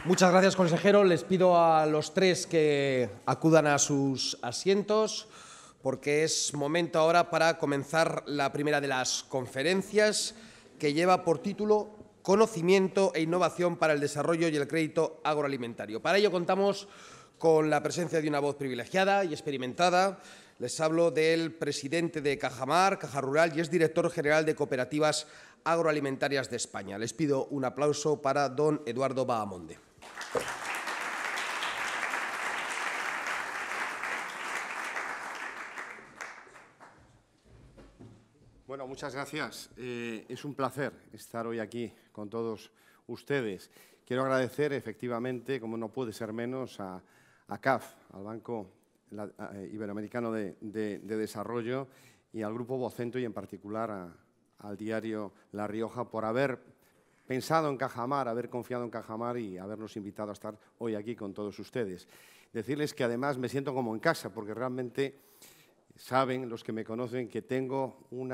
Muchas gracias, consejero. Les pido a los tres que acudan a sus asientos porque es momento ahora para comenzar la primera de las conferencias, que lleva por título Conocimiento e innovación para el desarrollo y el crédito agroalimentario. Para ello contamos con la presencia de una voz privilegiada y experimentada. Les hablo del presidente de Cajamar, Caja Rural, y es director general de Cooperativas Agroalimentarias de España. Les pido un aplauso para don Eduardo Bahamonde. Bueno, muchas gracias. Es un placer estar hoy aquí con todos ustedes. Quiero agradecer, efectivamente, como no puede ser menos, a CAF, al Banco Iberoamericano de Desarrollo, y al Grupo Vocento, y en particular al diario La Rioja, por haber pensado en Cajamar, haber confiado en Cajamar y habernos invitado a estar hoy aquí con todos ustedes. Decirles que además me siento como en casa, porque realmente saben los que me conocen que tengo un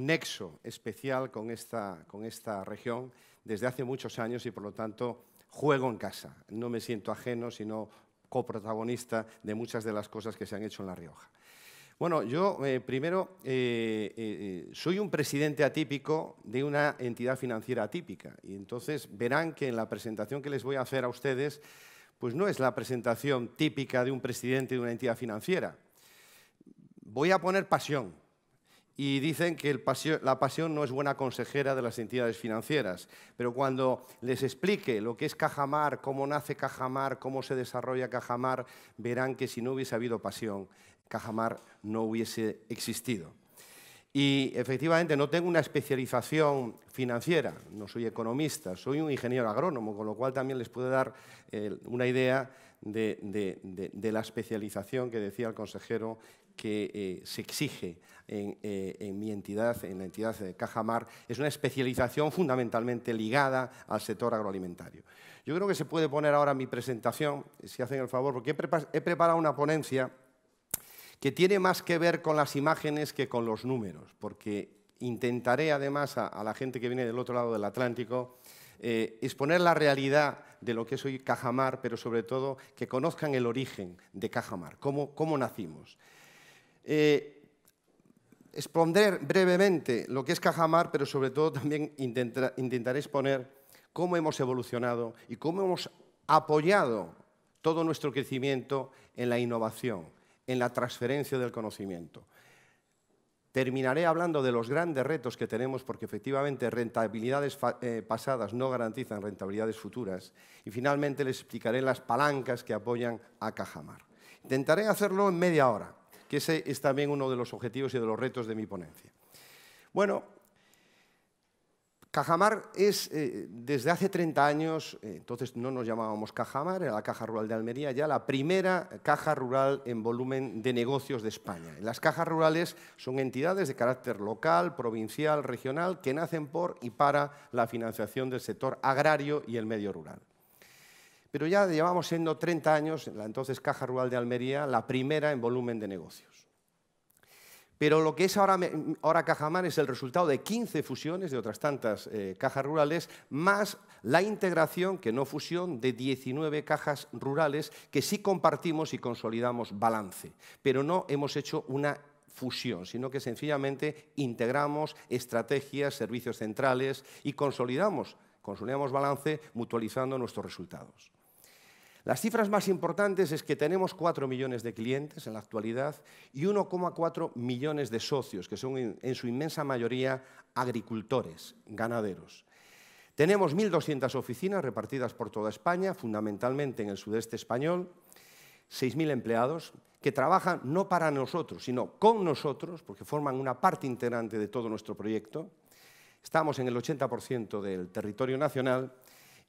nexo especial con esta región desde hace muchos años y, por lo tanto, juego en casa. No me siento ajeno, sino coprotagonista de muchas de las cosas que se han hecho en La Rioja. Bueno, yo primero soy un presidente atípico de una entidad financiera atípica, y entonces verán que en la presentación que les voy a hacer a ustedes pues no es la presentación típica de un presidente de una entidad financiera. Voy a poner pasión, y dicen que la pasión no es buena consejera de las entidades financieras, pero cuando les explique lo que es Cajamar, cómo nace Cajamar, cómo se desarrolla Cajamar, verán que si no hubiese habido pasión, Cajamar no hubiese existido. Y efectivamente no tengo una especialización financiera, no soy economista, soy un ingeniero agrónomo, con lo cual también les puedo dar una idea de la especialización que decía el consejero que se exige en mi entidad, en la entidad de Cajamar. Es una especialización fundamentalmente ligada al sector agroalimentario. Yo creo que se puede poner ahora mi presentación, si hacen el favor, porque he preparado una ponencia que tiene más que ver con las imágenes que con los números, porque intentaré, además, a la gente que viene del otro lado del Atlántico, exponer la realidad de lo que es hoy Cajamar, pero sobre todo que conozcan el origen de Cajamar, cómo nacimos. Expondré brevemente lo que es Cajamar, pero sobre todo también intentaré exponer cómo hemos evolucionado y cómo hemos apoyado todo nuestro crecimiento en la innovación, en la transferencia del conocimiento. Terminaré hablando de los grandes retos que tenemos, porque efectivamente rentabilidades pasadas no garantizan rentabilidades futuras. Y finalmente les explicaré las palancas que apoyan a Cajamar. Intentaré hacerlo en media hora, que ese es también uno de los objetivos y de los retos de mi ponencia. Bueno, Cajamar es, desde hace 30 años, entonces no nos llamábamos Cajamar, era la Caja Rural de Almería, ya la primera caja rural en volumen de negocios de España. Las cajas rurales son entidades de carácter local, provincial, regional, que nacen por y para la financiación del sector agrario y el medio rural. Pero ya llevamos siendo 30 años, la entonces Caja Rural de Almería, la primera en volumen de negocios. Pero lo que es ahora Cajamar es el resultado de 15 fusiones de otras tantas cajas rurales, más la integración, que no fusión, de 19 cajas rurales que sí compartimos y consolidamos balance. Pero no hemos hecho una fusión, sino que sencillamente integramos estrategias, servicios centrales y consolidamos balance mutualizando nuestros resultados. Las cifras más importantes es que tenemos 4 millones de clientes en la actualidad y 1,4 millones de socios, que son en su inmensa mayoría agricultores, ganaderos. Tenemos 1.200 oficinas repartidas por toda España, fundamentalmente en el sudeste español, 6.000 empleados que trabajan no para nosotros, sino con nosotros, porque forman una parte integrante de todo nuestro proyecto. Estamos en el 80% del territorio nacional.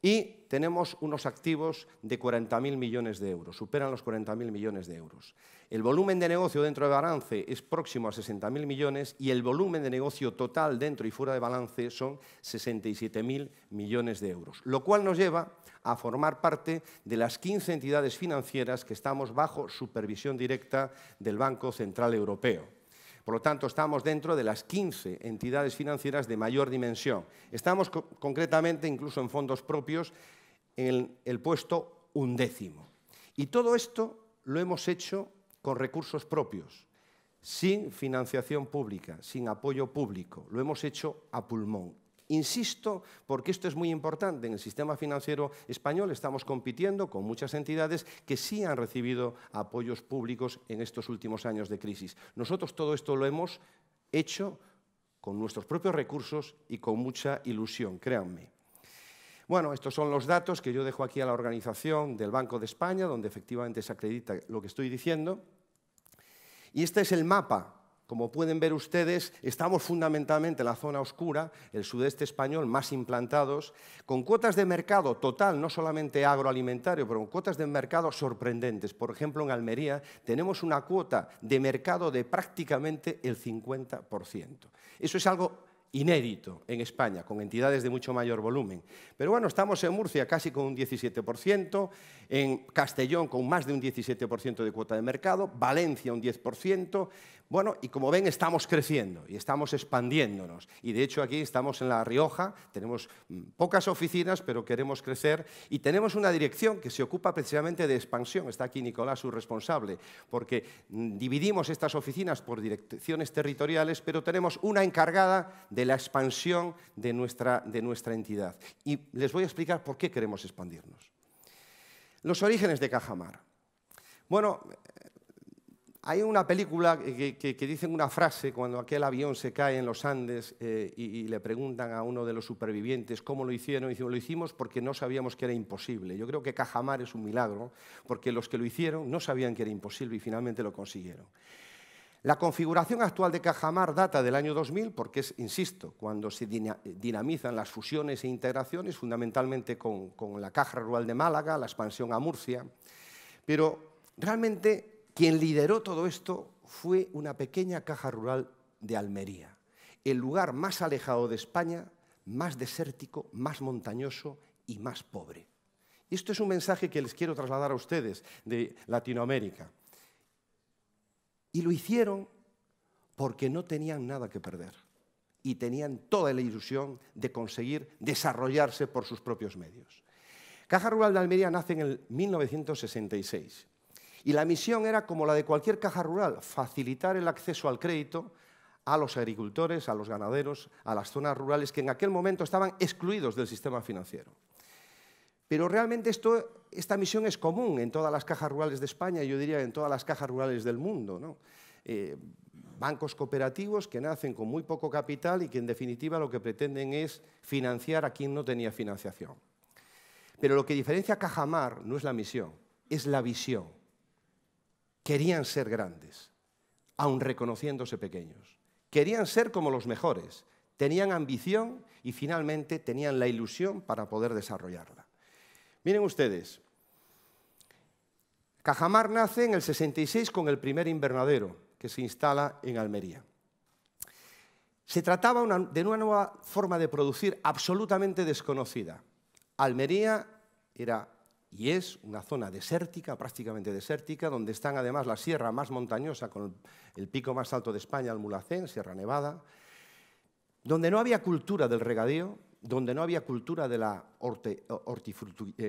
Y tenemos unos activos de 40.000 millones de euros, superan los 40.000 millones de euros. El volumen de negocio dentro de balance es próximo a 60.000 millones y el volumen de negocio total dentro y fuera de balance son 67.000 millones de euros, lo cual nos lleva a formar parte de las 15 entidades financieras que estamos bajo supervisión directa del Banco Central Europeo. Por lo tanto, estamos dentro de las 15 entidades financieras de mayor dimensión. Estamos concretamente, incluso en fondos propios, en el puesto 11º. Y todo esto lo hemos hecho con recursos propios, sin financiación pública, sin apoyo público. Lo hemos hecho a pulmón. Insisto, porque esto es muy importante. En el sistema financiero español estamos compitiendo con muchas entidades que sí han recibido apoyos públicos en estos últimos años de crisis. Nosotros todo esto lo hemos hecho con nuestros propios recursos y con mucha ilusión, créanme. Bueno, estos son los datos que yo dejo aquí a la organización del Banco de España, donde efectivamente se acredita lo que estoy diciendo. Y este es el mapa. Como pueden ver ustedes, estamos fundamentalmente en la zona oscura, el sudeste español, más implantados, con cuotas de mercado total, no solamente agroalimentario, pero con cuotas de mercado sorprendentes. Por ejemplo, en Almería tenemos una cuota de mercado de prácticamente el 50%. Eso es algo inédito en España, con entidades de mucho mayor volumen. Pero bueno, estamos en Murcia casi con un 17%, en Castellón con más de un 17% de cuota de mercado, Valencia un 10%. Bueno, y como ven, estamos creciendo y estamos expandiéndonos. Y de hecho aquí estamos en La Rioja, tenemos pocas oficinas, pero queremos crecer y tenemos una dirección que se ocupa precisamente de expansión. Está aquí Nicolás, su responsable, porque dividimos estas oficinas por direcciones territoriales, pero tenemos una encargada de la expansión de nuestra entidad. Y les voy a explicar por qué queremos expandirnos. Los orígenes de Cajamar. Bueno, hay una película que dicen una frase cuando aquel avión se cae en los Andes y le preguntan a uno de los supervivientes cómo lo hicieron. Y dicen, lo hicimos porque no sabíamos que era imposible. Yo creo que Cajamar es un milagro, porque los que lo hicieron no sabían que era imposible y finalmente lo consiguieron. La configuración actual de Cajamar data del año 2000 porque es, insisto, cuando se dinamizan las fusiones e integraciones, fundamentalmente con la Caja Rural de Málaga, la expansión a Murcia. Pero realmente quien lideró todo esto fue una pequeña Caja Rural de Almería, el lugar más alejado de España, más desértico, más montañoso y más pobre. Y esto es un mensaje que les quiero trasladar a ustedes de Latinoamérica. Y lo hicieron porque no tenían nada que perder y tenían toda la ilusión de conseguir desarrollarse por sus propios medios. Caja Rural de Almería nace en el 1966 y la misión era como la de cualquier caja rural, facilitar el acceso al crédito a los agricultores, a los ganaderos, a las zonas rurales que en aquel momento estaban excluidos del sistema financiero. Pero realmente esta misión es común en todas las cajas rurales de España y yo diría en todas las cajas rurales del mundo, ¿no? Bancos cooperativos que nacen con muy poco capital y que en definitiva lo que pretenden es financiar a quien no tenía financiación. Pero lo que diferencia a Cajamar no es la misión, es la visión. Querían ser grandes, aun reconociéndose pequeños. Querían ser como los mejores, tenían ambición y finalmente tenían la ilusión para poder desarrollarla. Miren ustedes, Cajamar nace en el 66 con el primer invernadero que se instala en Almería. Se trataba de una nueva forma de producir absolutamente desconocida. Almería era y es una zona desértica, prácticamente desértica, donde están además la sierra más montañosa con el pico más alto de España, el Mulhacén, Sierra Nevada, donde no había cultura del regadío, donde no había cultura de la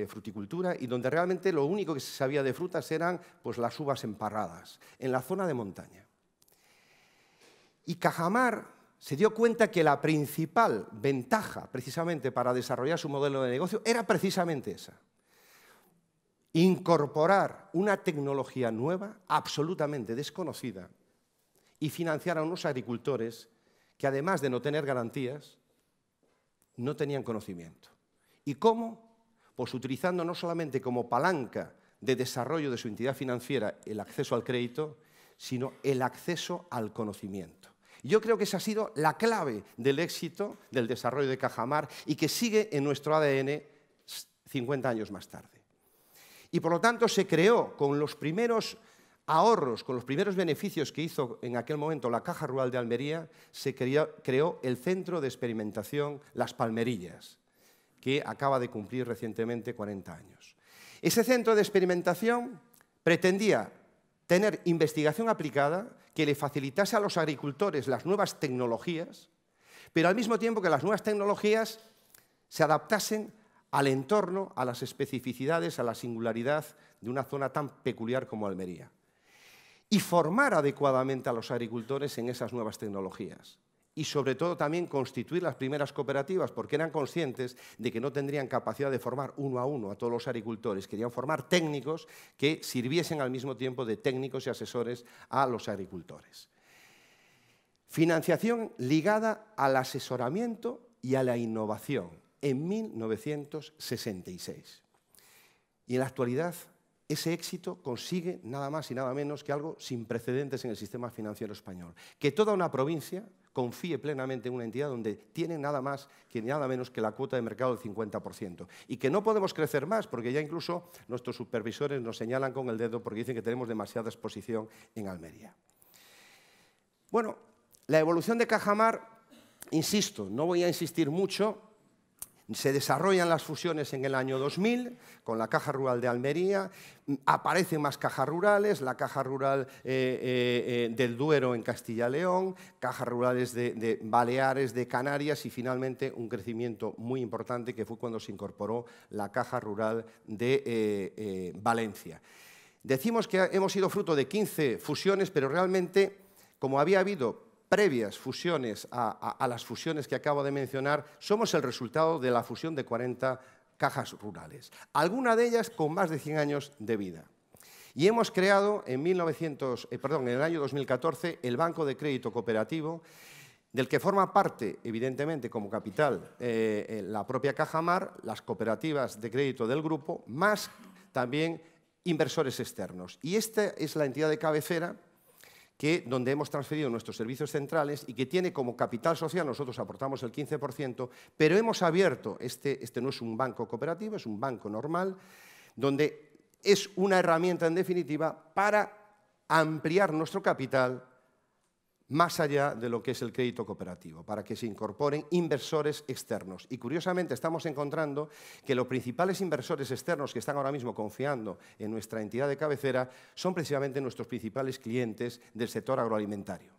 fruticultura y donde realmente lo único que se sabía de frutas eran pues, las uvas emparradas, en la zona de montaña. Y Cajamar se dio cuenta que la principal ventaja precisamente para desarrollar su modelo de negocio era precisamente esa. Incorporar una tecnología nueva, absolutamente desconocida, y financiar a unos agricultores que además de no tener garantías, no tenían conocimiento. ¿Y cómo? Pues utilizando no solamente como palanca de desarrollo de su entidad financiera el acceso al crédito, sino el acceso al conocimiento. Yo creo que esa ha sido la clave del éxito del desarrollo de Cajamar y que sigue en nuestro ADN 50 años más tarde. Y por lo tanto se creó con los primeros ahorros, con los primeros beneficios que hizo en aquel momento la Caja Rural de Almería, se creó el Centro de Experimentación Las Palmerillas, que acaba de cumplir recientemente 40 años. Ese centro de experimentación pretendía tener investigación aplicada que le facilitase a los agricultores las nuevas tecnologías, pero al mismo tiempo que las nuevas tecnologías se adaptasen al entorno, a las especificidades, a la singularidad de una zona tan peculiar como Almería. Y formar adecuadamente a los agricultores en esas nuevas tecnologías. Y sobre todo también constituir las primeras cooperativas, porque eran conscientes de que no tendrían capacidad de formar uno a todos los agricultores. Querían formar técnicos que sirviesen al mismo tiempo de técnicos y asesores a los agricultores. Financiación ligada al asesoramiento y a la innovación en 1966. Y en la actualidad ese éxito consigue nada más y nada menos que algo sin precedentes en el sistema financiero español. Que toda una provincia confíe plenamente en una entidad donde tiene nada más que nada menos que la cuota de mercado del 50%. Y que no podemos crecer más, porque ya incluso nuestros supervisores nos señalan con el dedo porque dicen que tenemos demasiada exposición en Almería. Bueno, la evolución de Cajamar, insisto, no voy a insistir mucho. Se desarrollan las fusiones en el año 2000 con la Caja Rural de Almería, aparecen más cajas rurales, la Caja Rural del Duero en Castilla y León, cajas rurales de Baleares, de Canarias y finalmente un crecimiento muy importante que fue cuando se incorporó la Caja Rural de Valencia. Decimos que hemos sido fruto de 15 fusiones, pero realmente, como había habido previas fusiones a las fusiones que acabo de mencionar, somos el resultado de la fusión de 40 cajas rurales, alguna de ellas con más de 100 años de vida. Y hemos creado en el año 2014 el Banco de Crédito Cooperativo, del que forma parte, evidentemente, como capital, la propia Cajamar, las cooperativas de crédito del grupo, más también inversores externos. Y esta es la entidad de cabecera donde hemos transferido nuestros servicios centrales y que tiene como capital social, nosotros aportamos el 15%, pero hemos abierto, este no es un banco cooperativo, es un banco normal, donde es una herramienta, en definitiva, para ampliar nuestro capital más allá de lo que es el crédito cooperativo, para que se incorporen inversores externos. Y curiosamente estamos encontrando que los principales inversores externos que están ahora mismo confiando en nuestra entidad de cabecera son precisamente nuestros principales clientes del sector agroalimentario.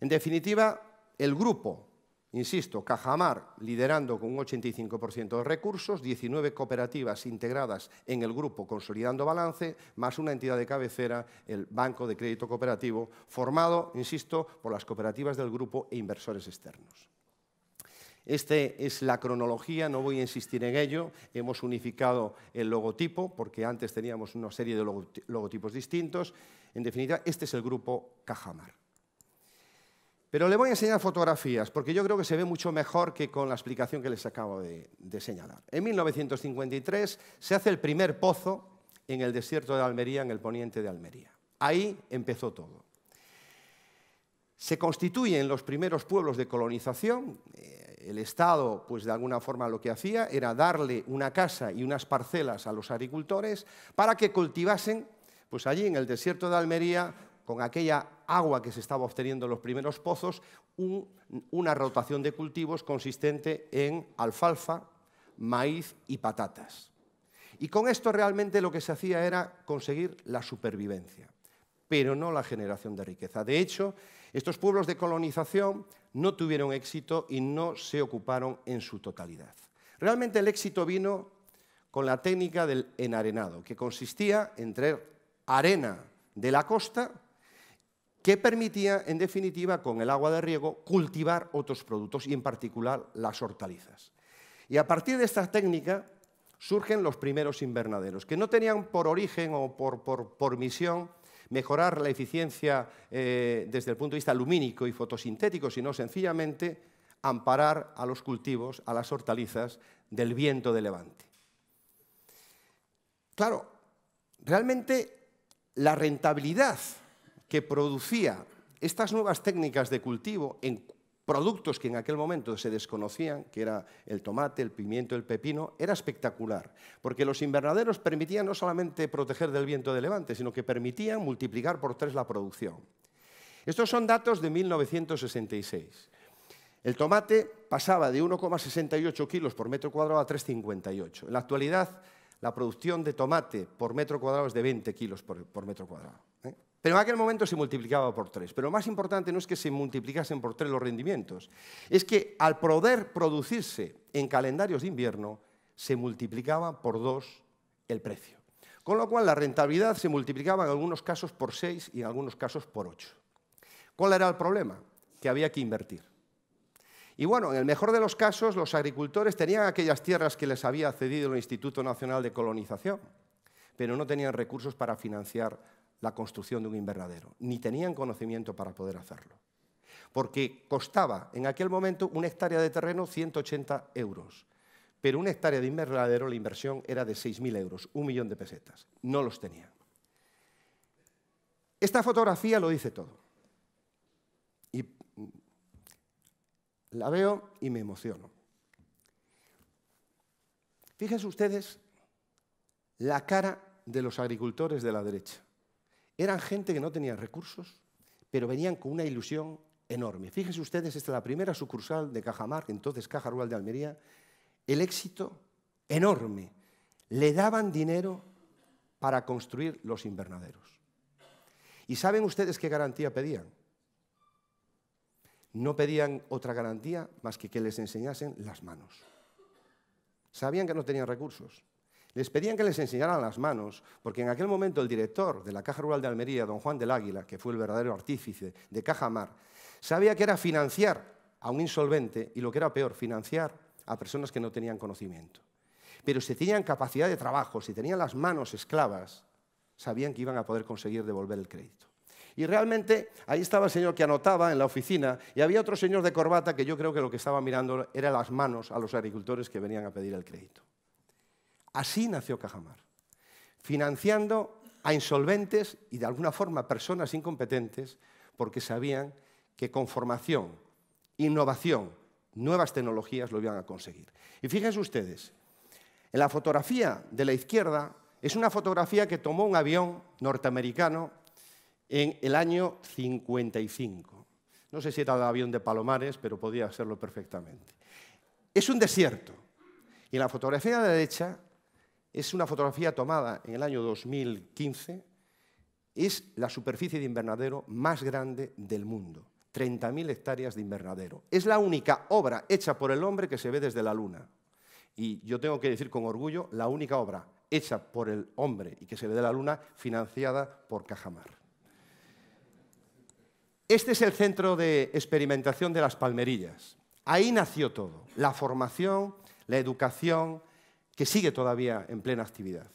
En definitiva, el grupo, insisto, Cajamar liderando con un 85% de recursos, 19 cooperativas integradas en el grupo consolidando balance, más una entidad de cabecera, el Banco de Crédito Cooperativo, formado, insisto, por las cooperativas del grupo e inversores externos. Esta es la cronología, no voy a insistir en ello, hemos unificado el logotipo porque antes teníamos una serie de logotipos distintos. En definitiva, este es el grupo Cajamar. Pero le voy a enseñar fotografías, porque yo creo que se ve mucho mejor que con la explicación que les acabo de señalar. En 1953 se hace el primer pozo en el desierto de Almería, en el poniente de Almería. Ahí empezó todo. Se constituyen los primeros pueblos de colonización. El Estado, pues de alguna forma lo que hacía era darle una casa y unas parcelas a los agricultores para que cultivasen, pues allí en el desierto de Almería, con aquella agua que se estaba obteniendo en los primeros pozos, una rotación de cultivos consistente en alfalfa, maíz y patatas. Y con esto realmente lo que se hacía era conseguir la supervivencia, pero no la generación de riqueza. De hecho, estos pueblos de colonización no tuvieron éxito y no se ocuparon en su totalidad. Realmente el éxito vino con la técnica del enarenado, que consistía en traer arena de la costa que permitía, en definitiva, con el agua de riego, cultivar otros productos y, en particular, las hortalizas. Y a partir de esta técnica surgen los primeros invernaderos, que no tenían por origen o por misión mejorar la eficiencia desde el punto de vista lumínico y fotosintético, sino sencillamente amparar a los cultivos, a las hortalizas, del viento de levante. Claro, realmente la rentabilidad que producía estas nuevas técnicas de cultivo en productos que en aquel momento se desconocían, que era el tomate, el pimiento, el pepino, era espectacular, porque los invernaderos permitían no solamente proteger del viento de levante, sino que permitían multiplicar por 3 la producción. Estos son datos de 1966. El tomate pasaba de 1,68 kilos por metro cuadrado a 3,58. En la actualidad, la producción de tomate por metro cuadrado es de 20 kilos por metro cuadrado. Pero en aquel momento se multiplicaba por 3. Pero lo más importante no es que se multiplicasen por 3 los rendimientos, es que al poder producirse en calendarios de invierno, se multiplicaba por 2 el precio. Con lo cual la rentabilidad se multiplicaba en algunos casos por 6 y en algunos casos por 8. ¿Cuál era el problema? Que había que invertir. Y bueno, en el mejor de los casos, los agricultores tenían aquellas tierras que les había cedido el Instituto Nacional de Colonización, pero no tenían recursos para financiar la construcción de un invernadero, ni tenían conocimiento para poder hacerlo. Porque costaba en aquel momento una hectárea de terreno 180 euros, pero una hectárea de invernadero la inversión era de 6.000 euros, 1 millón de pesetas. No los tenían. Esta fotografía lo dice todo. Y la veo y me emociono. Fíjense ustedes la cara de los agricultores de la derecha. Eran gente que no tenía recursos, pero venían con una ilusión enorme. Fíjense ustedes, esta es la primera sucursal de Cajamar, entonces Caja Rural de Almería, el éxito enorme. Le daban dinero para construir los invernaderos. ¿Y saben ustedes qué garantía pedían? No pedían otra garantía más que les enseñasen las manos. Sabían que no tenían recursos. Les pedían que les enseñaran las manos, porque en aquel momento el director de la Caja Rural de Almería, don Juan del Águila, que fue el verdadero artífice de Cajamar, sabía que era financiar a un insolvente y, lo que era peor, financiar a personas que no tenían conocimiento. Pero si tenían capacidad de trabajo, si tenían las manos esclavas, sabían que iban a poder conseguir devolver el crédito. Y realmente ahí estaba el señor que anotaba en la oficina y había otro señor de corbata que yo creo que lo que estaba mirando era las manos a los agricultores que venían a pedir el crédito. Así nació Cajamar, financiando a insolventes y de alguna forma personas incompetentes porque sabían que con formación, innovación, nuevas tecnologías lo iban a conseguir. Y fíjense ustedes, en la fotografía de la izquierda es una fotografía que tomó un avión norteamericano en el año 55. No sé si era el avión de Palomares, pero podía serlo perfectamente. Es un desierto. Y en la fotografía de la derecha es una fotografía tomada en el año 2015. Es la superficie de invernadero más grande del mundo. 30.000 hectáreas de invernadero. Es la única obra hecha por el hombre que se ve desde la Luna. Y yo tengo que decir con orgullo, la única obra hecha por el hombre y que se ve de la Luna, financiada por Cajamar. Este es el centro de experimentación de Las Palmerillas. Ahí nació todo, la formación, la educación, que sigue todavía en plena actividad.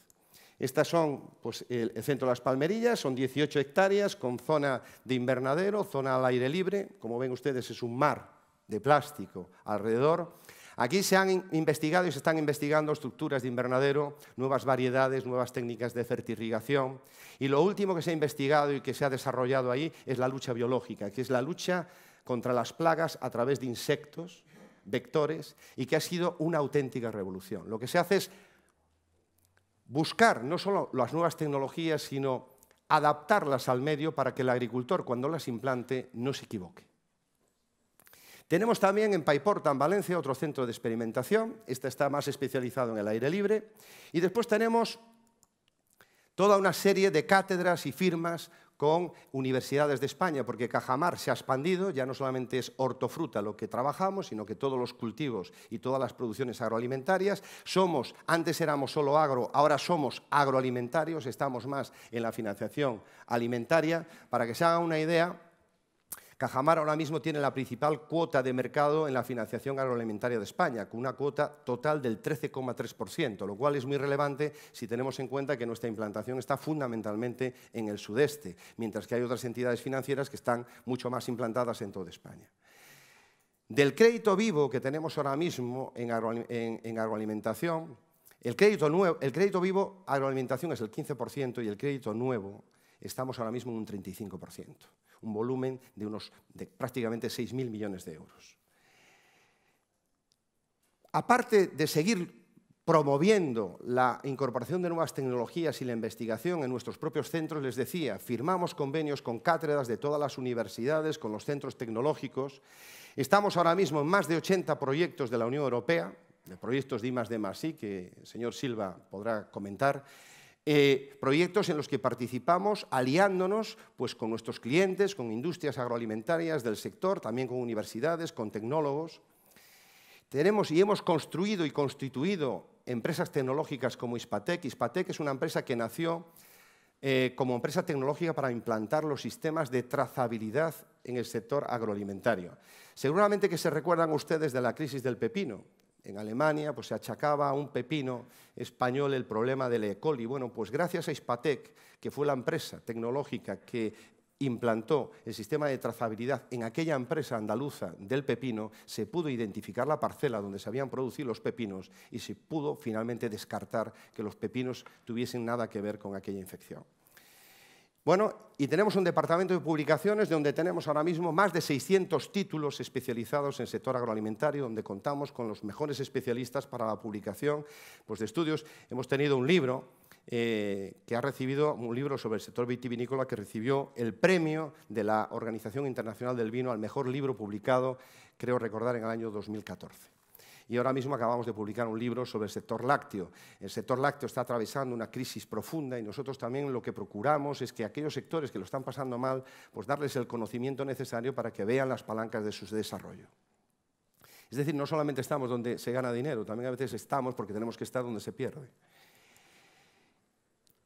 Estas son pues, el centro de Las Palmerillas, son 18 hectáreas con zona de invernadero, zona al aire libre. Como ven ustedes, es un mar de plástico alrededor. Aquí se han investigado y se están investigando estructuras de invernadero, nuevas variedades, nuevas técnicas de fertirrigación. Y lo último que se ha investigado y que se ha desarrollado ahí es la lucha biológica, que es la lucha contra las plagas a través de insectos, vectores, y que ha sido una auténtica revolución. Lo que se hace es buscar no solo las nuevas tecnologías, sino adaptarlas al medio para que el agricultor, cuando las implante, no se equivoque. Tenemos también en Paiporta, en Valencia, otro centro de experimentación. Este está más especializado en el aire libre. Y después tenemos toda una serie de cátedras y firmas con universidades de España, porque Cajamar se ha expandido, ya no solamente es hortofruta lo que trabajamos, sino que todos los cultivos y todas las producciones agroalimentarias. Antes éramos solo agro, ahora somos agroalimentarios, estamos más en la financiación alimentaria. Para que se hagan una idea, Cajamar ahora mismo tiene la principal cuota de mercado en la financiación agroalimentaria de España, con una cuota total del 13,3%, lo cual es muy relevante si tenemos en cuenta que nuestra implantación está fundamentalmente en el sudeste, mientras que hay otras entidades financieras que están mucho más implantadas en toda España. Del crédito vivo que tenemos ahora mismo en agroalimentación, el crédito vivo agroalimentación es el 15% y el crédito nuevo estamos ahora mismo en un 35%. Un volumen de prácticamente 6.000 millones de euros. Aparte de seguir promoviendo la incorporación de nuevas tecnologías y la investigación en nuestros propios centros, les decía, firmamos convenios con cátedras de todas las universidades, con los centros tecnológicos. Estamos ahora mismo en más de 80 proyectos de la Unión Europea, de proyectos de I+D+I, que el señor Silva podrá comentar, proyectos en los que participamos aliándonos pues, con nuestros clientes, con industrias agroalimentarias del sector, también con universidades, con tecnólogos. Tenemos y hemos construido y constituido empresas tecnológicas como Hispatec. Hispatec es una empresa que nació como empresa tecnológica para implantar los sistemas de trazabilidad en el sector agroalimentario. Seguramente que se recuerdan ustedes de la crisis del pepino. En Alemania pues, se achacaba a un pepino español el problema del E. coli. Bueno, pues gracias a Hispatec, que fue la empresa tecnológica que implantó el sistema de trazabilidad en aquella empresa andaluza del pepino, se pudo identificar la parcela donde se habían producido los pepinos y se pudo finalmente descartar que los pepinos tuviesen nada que ver con aquella infección. Bueno, y tenemos un departamento de publicaciones donde tenemos ahora mismo más de 600 títulos especializados en el sector agroalimentario, donde contamos con los mejores especialistas para la publicación pues, de estudios. Hemos tenido un libro que ha recibido, un libro sobre el sector vitivinícola que recibió el premio de la Organización Internacional del Vino al mejor libro publicado, creo recordar, en el año 2014. Y ahora mismo acabamos de publicar un libro sobre el sector lácteo. El sector lácteo está atravesando una crisis profunda y nosotros también lo que procuramos es que aquellos sectores que lo están pasando mal, pues darles el conocimiento necesario para que vean las palancas de su desarrollo. Es decir, no solamente estamos donde se gana dinero, también a veces estamos porque tenemos que estar donde se pierde.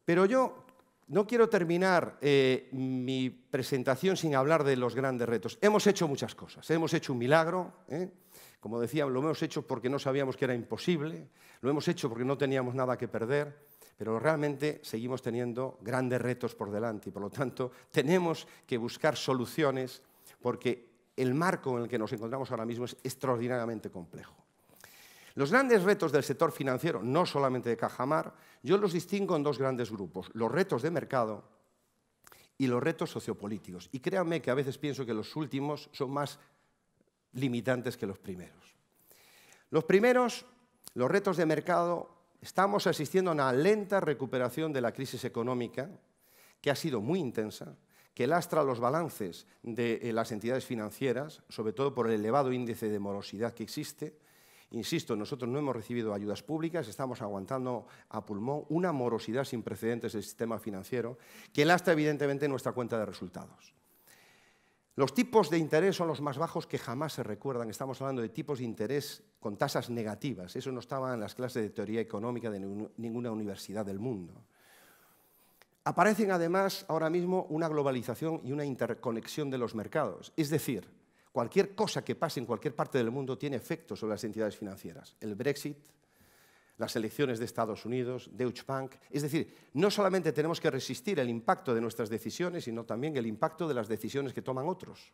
Pero yo no quiero terminar mi presentación sin hablar de los grandes retos. Hemos hecho muchas cosas, hemos hecho un milagro, como decía, lo hemos hecho porque no sabíamos que era imposible, lo hemos hecho porque no teníamos nada que perder, pero realmente seguimos teniendo grandes retos por delante y, por lo tanto, tenemos que buscar soluciones porque el marco en el que nos encontramos ahora mismo es extraordinariamente complejo. Los grandes retos del sector financiero, no solamente de Cajamar, yo los distingo en dos grandes grupos, los retos de mercado y los retos sociopolíticos. Y créanme que a veces pienso que los últimos son más limitantes que los primeros. Los primeros, los retos de mercado, estamos asistiendo a una lenta recuperación de la crisis económica que ha sido muy intensa, que lastra los balances de las entidades financieras, sobre todo por el elevado índice de morosidad que existe. Insisto, nosotros no hemos recibido ayudas públicas, estamos aguantando a pulmón una morosidad sin precedentes del sistema financiero que lastra evidentemente nuestra cuenta de resultados. Los tipos de interés son los más bajos que jamás se recuerdan. Estamos hablando de tipos de interés con tasas negativas. Eso no estaba en las clases de teoría económica de ninguna universidad del mundo. Aparecen además ahora mismo una globalización y una interconexión de los mercados. Es decir, cualquier cosa que pase en cualquier parte del mundo tiene efectos sobre las entidades financieras. El Brexit, las elecciones de Estados Unidos, Deutsche Bank. Es decir, no solamente tenemos que resistir el impacto de nuestras decisiones, sino también el impacto de las decisiones que toman otros.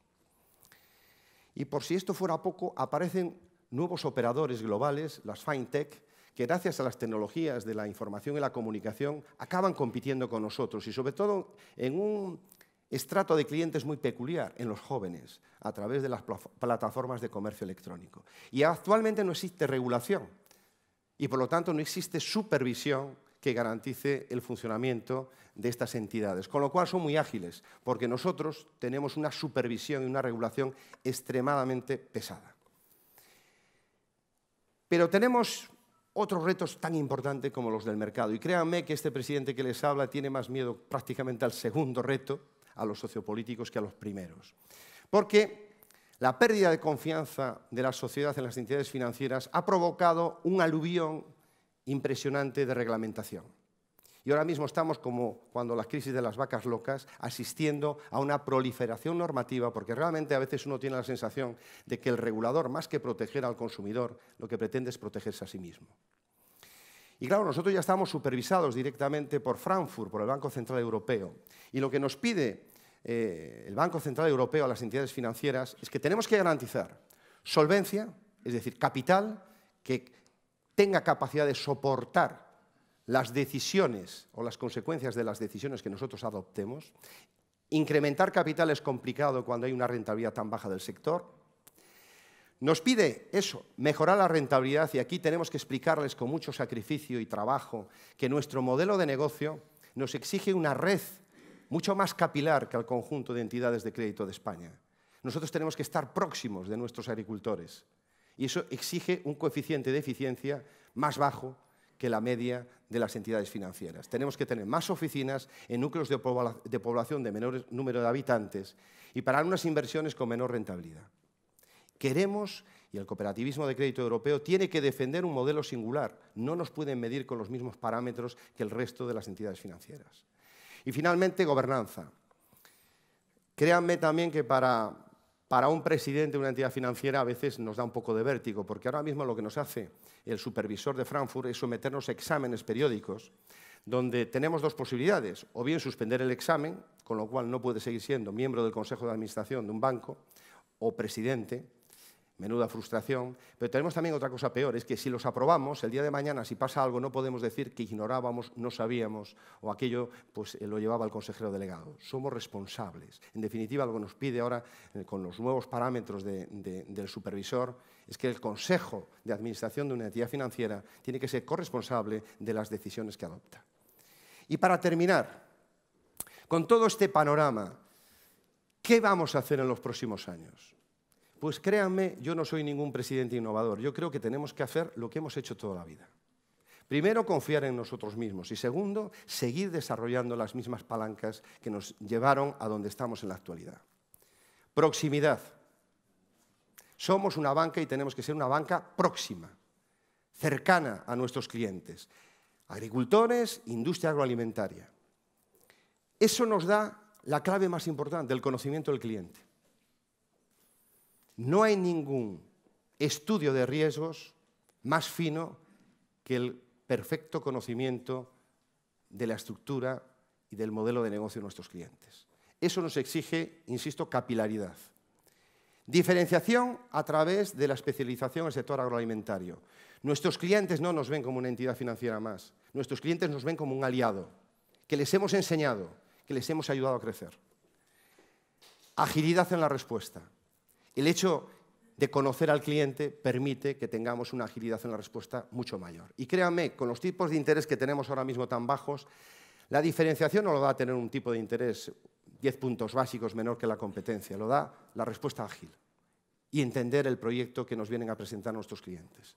Y por si esto fuera poco, aparecen nuevos operadores globales, las FinTech, que gracias a las tecnologías de la información y la comunicación acaban compitiendo con nosotros y sobre todo en un estrato de clientes muy peculiar, en los jóvenes, a través de las plataformas de comercio electrónico. Y actualmente no existe regulación y por lo tanto no existe supervisión que garantice el funcionamiento de estas entidades, con lo cual son muy ágiles, porque nosotros tenemos una supervisión y una regulación extremadamente pesada. Pero tenemos otros retos tan importantes como los del mercado. Y créanme que este presidente que les habla tiene más miedo prácticamente al segundo reto, a los sociopolíticos, que a los primeros. Porque la pérdida de confianza de la sociedad en las entidades financieras ha provocado un aluvión impresionante de reglamentación. Y ahora mismo estamos, como cuando la crisis de las vacas locas, asistiendo a una proliferación normativa, porque realmente a veces uno tiene la sensación de que el regulador, más que proteger al consumidor, lo que pretende es protegerse a sí mismo. Y claro, nosotros ya estamos supervisados directamente por Frankfurt, por el Banco Central Europeo. Y lo que nos pide el Banco Central Europeo a las entidades financieras es que tenemos que garantizar solvencia, es decir, capital, que tenga capacidad de soportar las decisiones o las consecuencias de las decisiones que nosotros adoptemos. Incrementar capital es complicado cuando hay una rentabilidad tan baja del sector. Nos pide eso, mejorar la rentabilidad, y aquí tenemos que explicarles con mucho sacrificio y trabajo que nuestro modelo de negocio nos exige una red mucho más capilar que el conjunto de entidades de crédito de España. Nosotros tenemos que estar próximos de nuestros agricultores y eso exige un coeficiente de eficiencia más bajo que la media de las entidades financieras. Tenemos que tener más oficinas en núcleos de población de menor número de habitantes y para unas inversiones con menor rentabilidad. Queremos, y el cooperativismo de crédito europeo tiene que defender un modelo singular. No nos pueden medir con los mismos parámetros que el resto de las entidades financieras. Y finalmente, gobernanza. Créanme también que para un presidente de una entidad financiera a veces nos da un poco de vértigo, porque ahora mismo lo que nos hace el supervisor de Frankfurt es someternos a exámenes periódicos donde tenemos dos posibilidades, o bien suspender el examen, con lo cual no puede seguir siendo miembro del Consejo de Administración de un banco, o presidente, menuda frustración, pero tenemos también otra cosa peor, es que si los aprobamos, el día de mañana, si pasa algo, no podemos decir que ignorábamos, no sabíamos, o aquello pues, lo llevaba el consejero delegado. Somos responsables. En definitiva, lo que nos pide ahora, con los nuevos parámetros del supervisor, es que el Consejo de Administración de una entidad financiera tiene que ser corresponsable de las decisiones que adopta. Y para terminar, con todo este panorama, ¿qué vamos a hacer en los próximos años? Pues créanme, yo no soy ningún presidente innovador. Yo creo que tenemos que hacer lo que hemos hecho toda la vida. Primero, confiar en nosotros mismos. Y segundo, seguir desarrollando las mismas palancas que nos llevaron a donde estamos en la actualidad. Proximidad. Somos una banca y tenemos que ser una banca próxima, cercana a nuestros clientes. Agricultores, industria agroalimentaria. Eso nos da la clave más importante, el conocimiento del cliente. No hay ningún estudio de riesgos más fino que el perfecto conocimiento de la estructura y del modelo de negocio de nuestros clientes. Eso nos exige, insisto, capilaridad. Diferenciación a través de la especialización en el sector agroalimentario. Nuestros clientes no nos ven como una entidad financiera más. Nuestros clientes nos ven como un aliado, que les hemos enseñado, que les hemos ayudado a crecer. Agilidad en la respuesta. El hecho de conocer al cliente permite que tengamos una agilidad en la respuesta mucho mayor. Y créanme, con los tipos de interés que tenemos ahora mismo tan bajos, la diferenciación no lo da a tener un tipo de interés 10 puntos básicos menor que la competencia, lo da la respuesta ágil y entender el proyecto que nos vienen a presentar nuestros clientes.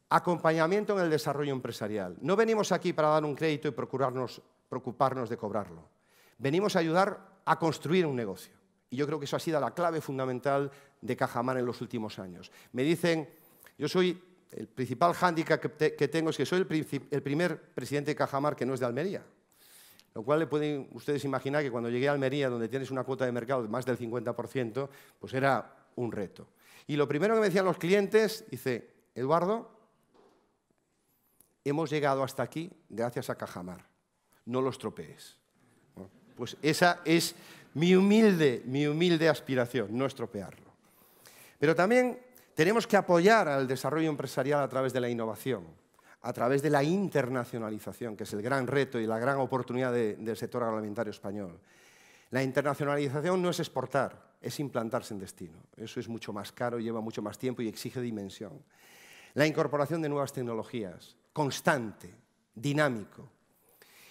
Acompañamiento en el desarrollo empresarial. No venimos aquí para dar un crédito y preocuparnos de cobrarlo. Venimos a ayudar a construir un negocio. Y yo creo que eso ha sido la clave fundamental de Cajamar en los últimos años. Me dicen, el principal hándicap que tengo es que soy el primer presidente de Cajamar que no es de Almería. Lo cual le pueden ustedes imaginar que cuando llegué a Almería, donde tienes una cuota de mercado de más del 50%, pues era un reto. Y lo primero que me decían los clientes, dice, Eduardo, hemos llegado hasta aquí gracias a Cajamar, no lo estropees. Bueno, pues esa es mi humilde aspiración, no estropearlo. Pero también tenemos que apoyar al desarrollo empresarial a través de la innovación, a través de la internacionalización, que es el gran reto y la gran oportunidad del sector agroalimentario español. La internacionalización no es exportar, es implantarse en destino. Eso es mucho más caro, lleva mucho más tiempo y exige dimensión. La incorporación de nuevas tecnologías, constante, dinámico.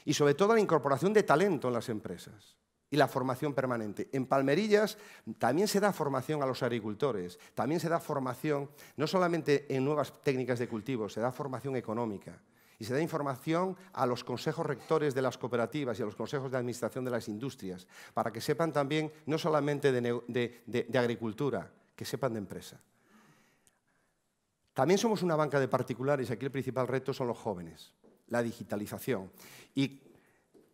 Y sobre todo la incorporación de talento en las empresas. Y la formación permanente. En Palmerillas también se da formación a los agricultores, también se da formación no solamente en nuevas técnicas de cultivo, se da formación económica y se da información a los consejos rectores de las cooperativas y a los consejos de administración de las industrias, para que sepan también no solamente de agricultura, que sepan de empresa. También somos una banca de particulares y aquí el principal reto son los jóvenes, la digitalización. Y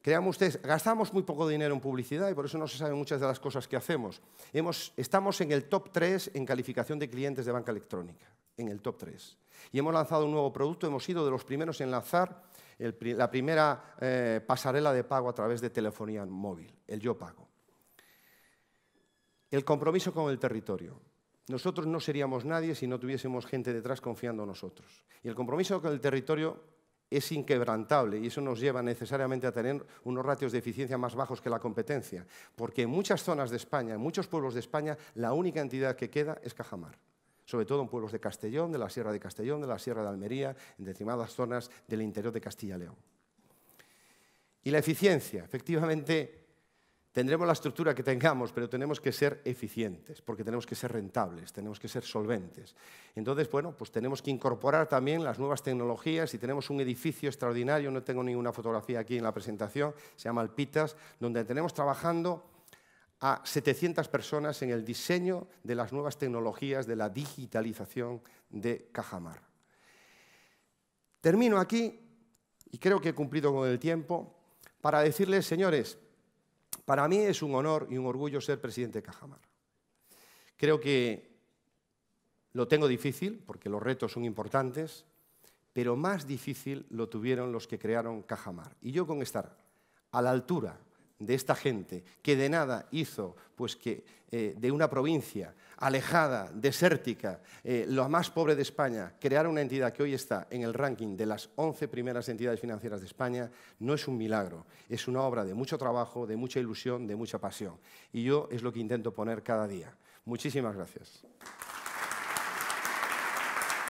créanme ustedes, gastamos muy poco dinero en publicidad y por eso no se saben muchas de las cosas que hacemos. Estamos en el top 3 en calificación de clientes de banca electrónica, en el top 3. Y hemos lanzado un nuevo producto, hemos sido de los primeros en lanzar la primera pasarela de pago a través de telefonía móvil, el Yo Pago. El compromiso con el territorio. Nosotros no seríamos nadie si no tuviésemos gente detrás confiando en nosotros. Y el compromiso con el territorio es inquebrantable y eso nos lleva necesariamente a tener unos ratios de eficiencia más bajos que la competencia, porque en muchas zonas de España, en muchos pueblos de España, la única entidad que queda es Cajamar, sobre todo en pueblos de Castellón, de la Sierra de Castellón, de la Sierra de Almería, en determinadas zonas del interior de Castilla y León. Y la eficiencia, efectivamente, Tendremos la estructura que tengamos, pero tenemos que ser eficientes, porque tenemos que ser rentables, tenemos que ser solventes. Entonces, bueno, pues tenemos que incorporar también las nuevas tecnologías y tenemos un edificio extraordinario, no tengo ninguna fotografía aquí en la presentación, se llama Alpitas, donde tenemos trabajando a 700 personas en el diseño de las nuevas tecnologías de la digitalización de Cajamar. Termino aquí, y creo que he cumplido con el tiempo, para decirles, señores, para mí es un honor y un orgullo ser presidente de Cajamar. Creo que lo tengo difícil, porque los retos son importantes, pero más difícil lo tuvieron los que crearon Cajamar. Y yo con estar a la altura de esta gente que de nada hizo pues que de una provincia alejada, desértica, la más pobre de España, crear una entidad que hoy está en el ranking de las 11 primeras entidades financieras de España, no es un milagro, es una obra de mucho trabajo, de mucha ilusión, de mucha pasión. Y yo es lo que intento poner cada día. Muchísimas gracias.